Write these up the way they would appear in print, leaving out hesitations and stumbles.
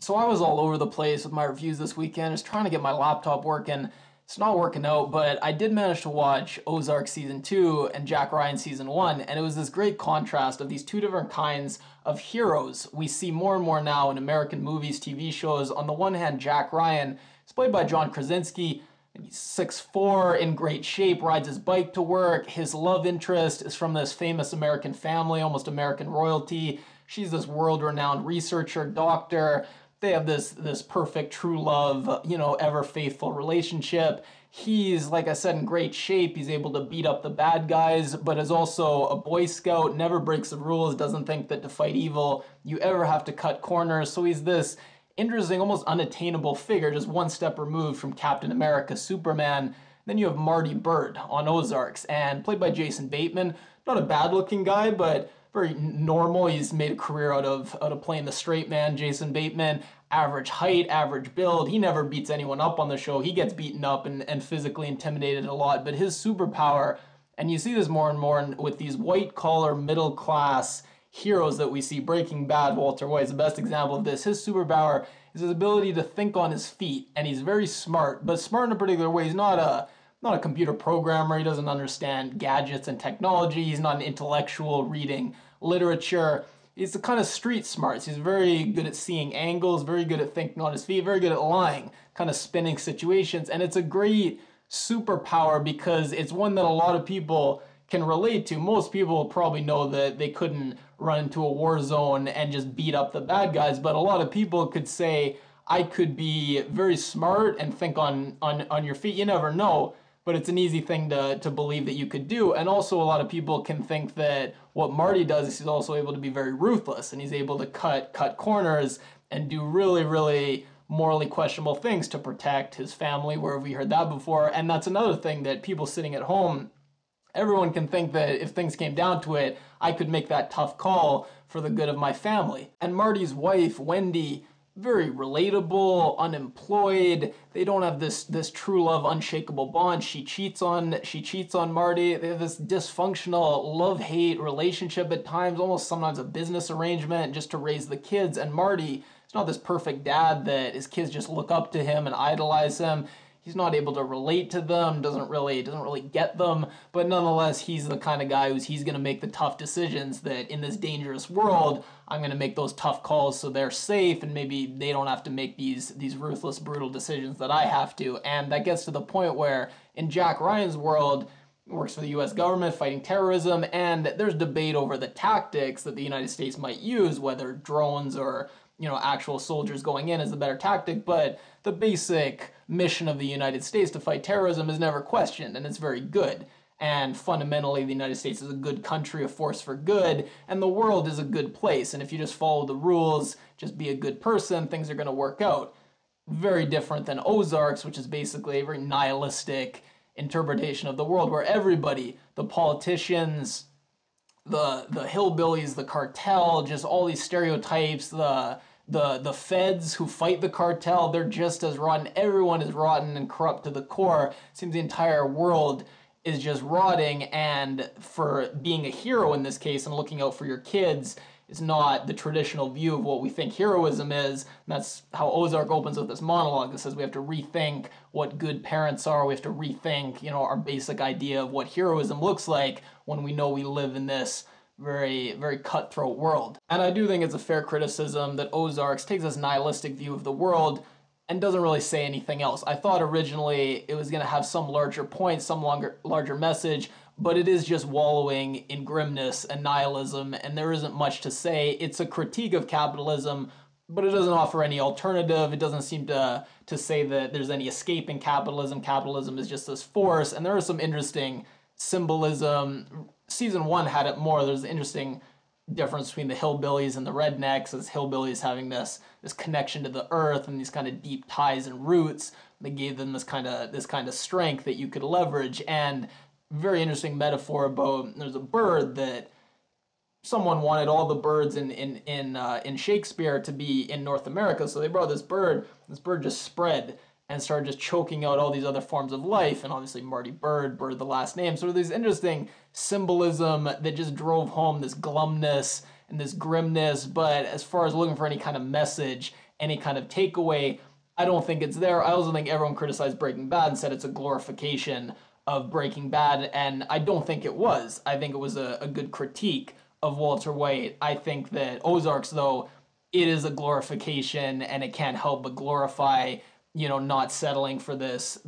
So I was all over the place with my reviews this weekend, just trying to get my laptop working. It's not working out, but I did manage to watch Ozark Season 2 and Jack Ryan Season 1, and it was this great contrast of these two different kinds of heroes we see more and more now in American movies, TV shows. On the one hand, Jack Ryan is played by John Krasinski. He's 6'4", in great shape, rides his bike to work. His love interest is from this famous American family, almost American royalty. She's this world-renowned researcher, doctor. They have this perfect true love, ever faithful relationship. He's, like I said, in great shape. He's able to beat up the bad guys, but is also a Boy Scout, never breaks the rules, doesn't think that to fight evil, you ever have to cut corners. So he's this interesting, almost unattainable figure, just one step removed from Captain America, Superman. Then you have Marty Byrde on Ozarks, and played by Jason Bateman. Not a bad-looking guy, but very normal. He's made a career out of playing the straight man. Jason Bateman, average height, average build. He never beats anyone up on the show. He gets beaten up and physically intimidated a lot. But his superpower, and you see this more and more with these white-collar, middle-class heroes that we see. Breaking Bad, Walter White is the best example of this. His superpower is his ability to think on his feet, and he's very smart, but smart in a particular way. He's not a computer programmer. He doesn't understand gadgets and technology. He's not an intellectual reading literature. He's the kind of street smarts. He's very good at seeing angles, very good at thinking on his feet, very good at lying, kind of spinning situations. And it's a great superpower because it's one that a lot of people can relate to. Most people probably know that they couldn't run into a war zone and just beat up the bad guys, but a lot of people could say, I could be very smart and think on your feet. You never know. But it's an easy thing to believe that you could do. And also a lot of people can think that what Marty does is he's also able to be very ruthless, and he's able to cut corners and do really, really morally questionable things to protect his family. Where have we heard that before? And that's another thing that people sitting at home, everyone can think that if things came down to it, I could make that tough call for the good of my family. And Marty's wife, Wendy, very relatable, unemployed. They don't have this true love, unshakable bond. She cheats on Marty. They have this dysfunctional love-hate relationship at times, almost sometimes a business arrangement just to raise the kids. And Marty is not this perfect dad that his kids just look up to him and idolize him. He's not able to relate to them, doesn't really get them, but nonetheless, he's the kind of guy he's going to make the tough decisions that in this dangerous world, I'm going to make those tough calls so they're safe and maybe they don't have to make these ruthless, brutal decisions that I have to. And that gets to the point where in Jack Ryan's world, he works for the US government fighting terrorism, and there's debate over the tactics that the United States might use, whether drones or actual soldiers going in is the better tactic, but the basic mission of the United States to fight terrorism is never questioned, and it's very good. And fundamentally, the United States is a good country, a force for good, and the world is a good place. And if you just follow the rules, just be a good person, things are going to work out. Very different than Ozarks, which is basically a very nihilistic interpretation of the world, where everybody, the politicians, the hillbillies, the cartel, just all these stereotypes, the feds who fight the cartel, they're just as rotten. Everyone is rotten and corrupt to the core. It seems the entire world is just rotting, and for being a hero in this case and looking out for your kids is not the traditional view of what we think heroism is. And that's how Ozark opens with this monologue that says we have to rethink what good parents are. We have to rethink, our basic idea of what heroism looks like when we know we live in this very, very cutthroat world. And I do think it's a fair criticism that Ozarks takes this nihilistic view of the world and doesn't really say anything else. I thought originally it was going to have some larger point, some larger message, but it is just wallowing in grimness and nihilism, and there isn't much to say. It's a critique of capitalism, but it doesn't offer any alternative. It doesn't seem to say that there's any escape in capitalism. Capitalism is just this force, and there is some interesting symbolism. Season 1 had it more. There's an interesting difference between the hillbillies and the rednecks, as hillbillies having this connection to the earth and these kind of deep ties and roots. They gave them this kind of strength that you could leverage. And very interesting metaphor about there's a bird that someone wanted all the birds in Shakespeare to be in North America, so they brought this bird. This bird just spread and started just choking out all these other forms of life, and obviously Marty Byrde the last name. So there's interesting symbolism that just drove home this glumness and this grimness, but as far as looking for any kind of message, any kind of takeaway, I don't think it's there. I also think everyone criticized Breaking Bad and said it's a glorification of Breaking Bad, and I don't think it was. I think it was a good critique of Walter White. I think that Ozarks, though, it is a glorification, and it can't help but glorify, you know, not settling for this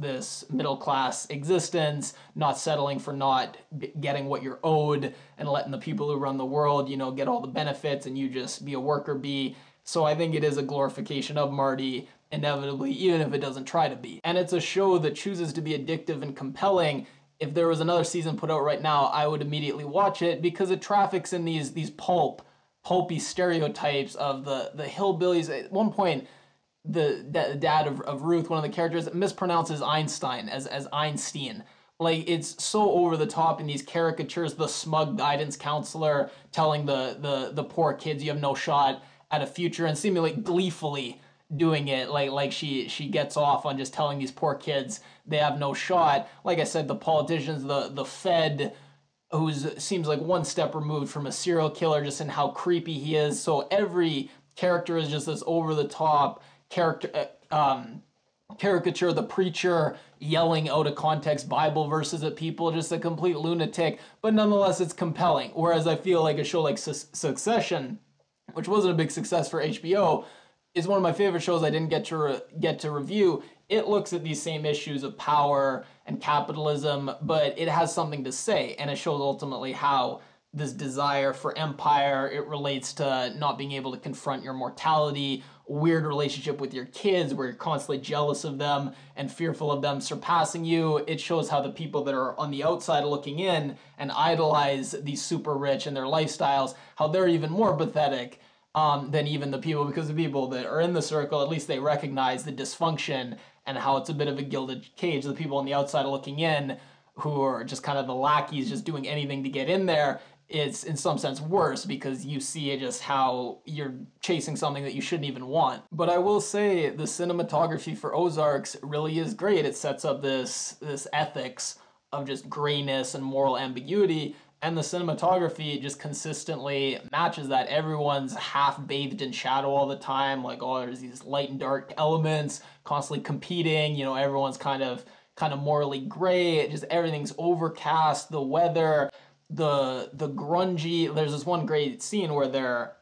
middle class existence, not settling for not getting what you're owed, and letting the people who run the world, you know, get all the benefits, and you just be a worker bee. So I think it is a glorification of Marty, inevitably, even if it doesn't try to be. And it's a show that chooses to be addictive and compelling. If there was another season put out right now, I would immediately watch it, because it traffics in these pulpy stereotypes of the hillbillies. At one point, the dad of Ruth, one of the characters, mispronounces Einstein as Einstein. Like, it's so over the top in these caricatures. The smug guidance counselor telling the poor kids you have no shot at a future, and seemingly gleefully doing it, like she gets off on just telling these poor kids they have no shot. Like I said, the politicians, the Fed, who seems like one step removed from a serial killer, just in how creepy he is. So every character is just this over the top caricature. The preacher yelling out of context Bible verses at people, just a complete lunatic, but nonetheless it's compelling. Whereas I feel like a show like Succession, which wasn't a big success for HBO, is one of my favorite shows I didn't get to review. It looks at these same issues of power and capitalism, but it has something to say, and it shows ultimately how this desire for empire, it relates to not being able to confront your mortality, weird relationship with your kids where you're constantly jealous of them and fearful of them surpassing you. It shows how the people that are on the outside looking in and idolize these super rich and their lifestyles, how they're even more pathetic than even the people, because the people that are in the circle, at least they recognize the dysfunction and how it's a bit of a gilded cage. The people on the outside looking in, who are just kind of the lackeys, just doing anything to get in there, it's in some sense worse, because you see just how you're chasing something that you shouldn't even want. But I will say the cinematography for Ozarks really is great. It sets up this ethics of just grayness and moral ambiguity, and the cinematography just consistently matches that. Everyone's half bathed in shadow all the time. Like, oh, there's these light and dark elements constantly competing. You know, everyone's kind of morally gray. Just everything's overcast. The weather, the grungy. There's this one great scene where they're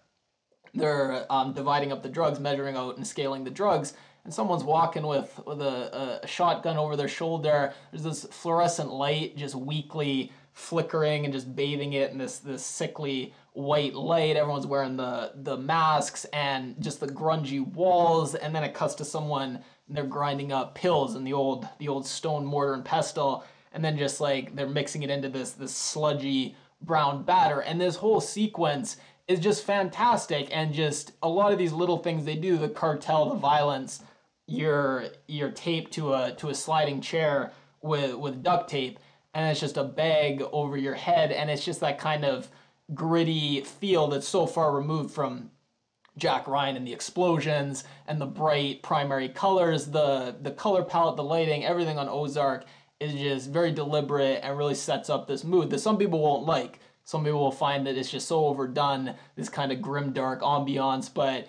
dividing up the drugs, measuring out and scaling the drugs, and someone's walking with a shotgun over their shoulder. There's this fluorescent light just weakly flickering and just bathing it in this sickly white light. Everyone's wearing the masks and just the grungy walls, and then it cuts to someone and they're grinding up pills in the old stone mortar and pestle, and then just like they're mixing it into this sludgy brown batter. And this whole sequence is just fantastic, and just a lot of these little things they do, the cartel, the violence, you're taped to a sliding chair with duct tape, and it's just a bag over your head, and it's just that kind of gritty feel that's so far removed from Jack Ryan and the explosions and the bright primary colors. The color palette, the lighting, everything on Ozark is just very deliberate and really sets up this mood that some people won't like. Some people will find that it's just so overdone, this kind of grim, dark ambiance, but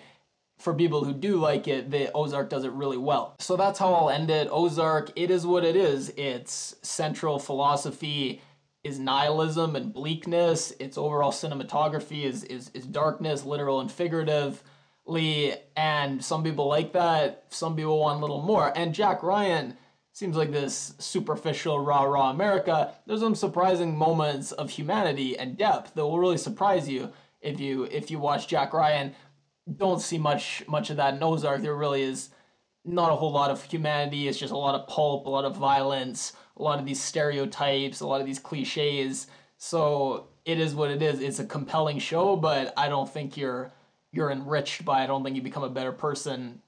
for people who do like it, the Ozark does it really well. So that's how I'll end it. Ozark, it is what it is. Its central philosophy is nihilism and bleakness. Its overall cinematography is darkness, literal and figuratively, and some people like that. Some people want a little more. And Jack Ryan seems like this superficial, rah-rah America. There's some surprising moments of humanity and depth that will really surprise you if you watch Jack Ryan. Don't see much of that in Ozark. There really is not a whole lot of humanity. It's just a lot of pulp, a lot of violence, a lot of these stereotypes, a lot of these cliches. So it is what it is. It's a compelling show, but I don't think you're enriched by it. I don't think you become a better person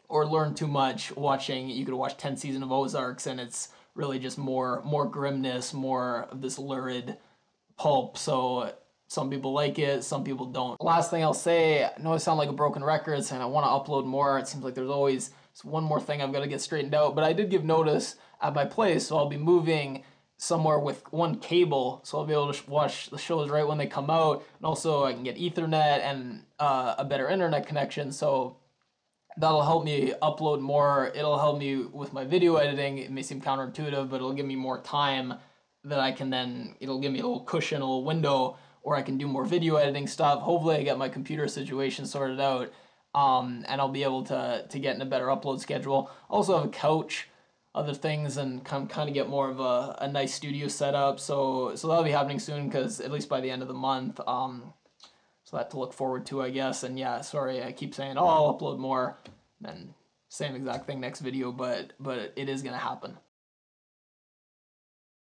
or learn too much watching. You could watch 10 seasons of Ozarks, and it's really just more grimness, more of this lurid pulp. So some people like it, some people don't. Last thing I'll say, I know I sound like a broken record saying I want to upload more. It seems like there's always one more thing I've got to get straightened out, but I did give notice at my place, so I'll be moving somewhere with one cable, so I'll be able to watch the shows right when they come out, and also I can get Ethernet and a better internet connection, so that'll help me upload more. It'll help me with my video editing. It may seem counterintuitive, but it'll give me more time that I can then, it'll give me a little cushion, a little window, or I can do more video editing stuff. Hopefully I get my computer situation sorted out, and I'll be able to get in a better upload schedule. Also have a couch, other things, and kind of get more of a nice studio setup. So that'll be happening soon, because at least by the end of the month. So that to look forward to, I guess. And yeah, sorry, I keep saying, oh, I'll upload more, and same exact thing next video, but it is gonna happen.